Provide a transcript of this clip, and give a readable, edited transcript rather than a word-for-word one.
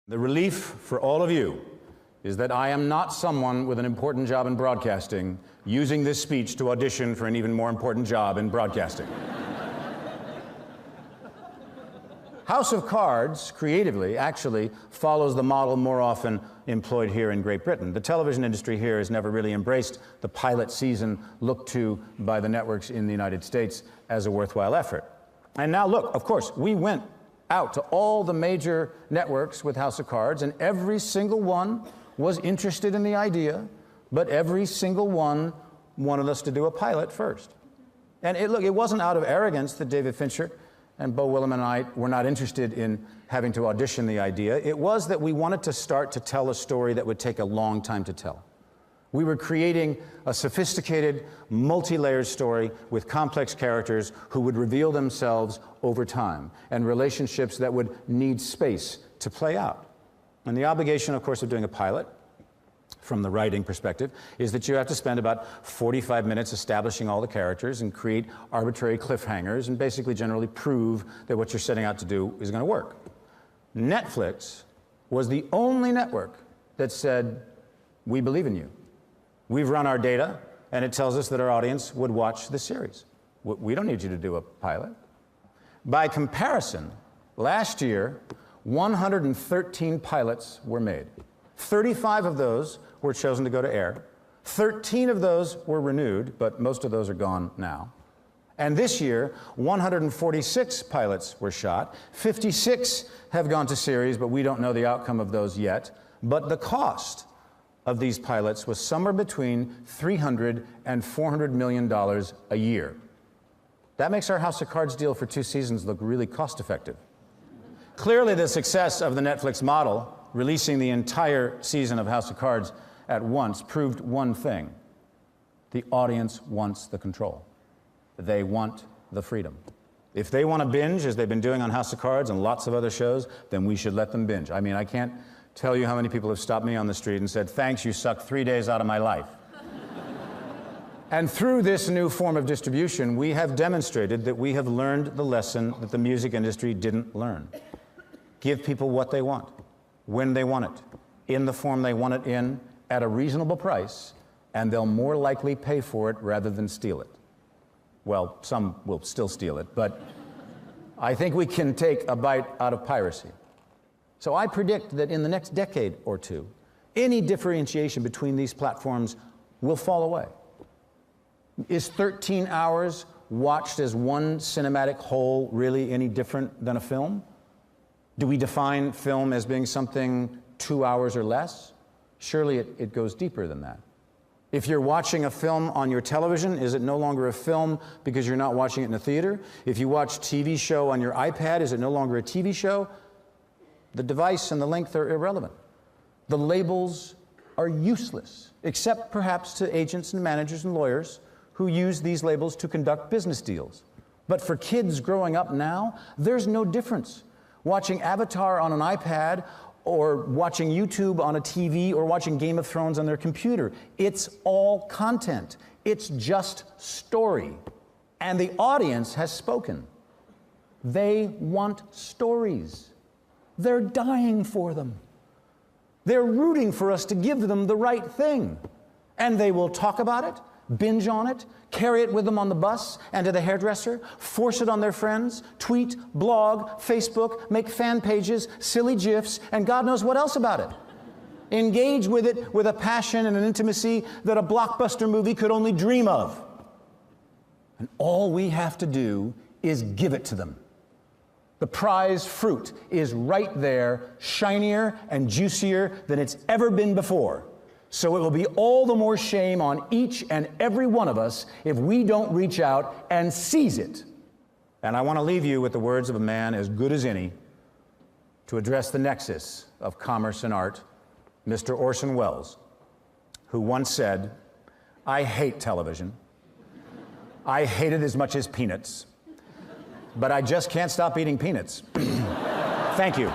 The relief for all of you is that I am not someone with an important job in broadcasting using this speech to audition for an even more important job in broadcasting. House of Cards, creatively, actually follows the model more often employed here in Great Britain. The television industry here has never really embraced the pilot season looked to by the networks in the United States as a worthwhile effort. And now look, of course, we went out to all the major networks with House of Cards, and every single one was interested in the idea, but every single one wanted us to do a pilot first. And look, it wasn't out of arrogance that David Fincher and Beau Willimon and I were not interested in having to audition the idea. It was that we wanted to start to tell a story that would take a long time to tell. We were creating a sophisticated, multi-layered story with complex characters who would reveal themselves over time, and relationships that would need space to play out. And the obligation, of course, of doing a pilot, from the writing perspective, is that you have to spend about 45 minutes establishing all the characters and create arbitrary cliffhangers and basically generally prove that what you're setting out to do is going to work. Netflix was the only network that said, "We believe in you. We've run our data, and it tells us that our audience would watch the series. We don't need you to do a pilot." By comparison, last year, 113 pilots were made. 35 of those were chosen to go to air. 13 of those were renewed, but most of those are gone now. And this year, 146 pilots were shot. 56 have gone to series, but we don't know the outcome of those yet. But the cost of these pilots was somewhere between $300 and $400 million a year. That makes our House of Cards deal for 2 seasons look really cost-effective. Clearly, the success of the Netflix model, releasing the entire season of House of Cards at once, proved one thing: the audience wants the control. They want the freedom. If they want to binge, as they've been doing on House of Cards and lots of other shows, then we should let them binge. I mean, I can't tell you how many people have stopped me on the street and said, "Thanks, you sucked 3 days out of my life." And through this new form of distribution, we have demonstrated that we have learned the lesson that the music industry didn't learn. Give people what they want, when they want it, in the form they want it in, at a reasonable price, and they'll more likely pay for it rather than steal it. Well, some will still steal it, but I think we can take a bite out of piracy. So I predict that in the next decade or two, any differentiation between these platforms will fall away. Is 13 hours watched as one cinematic whole really any different than a film? Do we define film as being something 2 hours or less? Surely it goes deeper than that. If you're watching a film on your television, is it no longer a film because you're not watching it in a theater? If you watch a TV show on your iPad, is it no longer a TV show? The device and the length are irrelevant. The labels are useless, except perhaps to agents and managers and lawyers who use these labels to conduct business deals. But for kids growing up now, there's no difference. Watching Avatar on an iPad, or watching YouTube on a TV, or watching Game of Thrones on their computer. It's all content. It's just story. And the audience has spoken. They want stories. They're dying for them. They're rooting for us to give them the right thing. And they will talk about it, binge on it, carry it with them on the bus and to the hairdresser, force it on their friends, tweet, blog, Facebook, make fan pages, silly GIFs, and God knows what else about it. Engage with it with a passion and an intimacy that a blockbuster movie could only dream of. And all we have to do is give it to them. The prize fruit is right there, shinier and juicier than it's ever been before. So it will be all the more shame on each and every one of us if we don't reach out and seize it. And I want to leave you with the words of a man as good as any to address the nexus of commerce and art, Mr. Orson Welles, who once said, "I hate television. I hate it as much as peanuts. But I just can't stop eating peanuts." Thank you.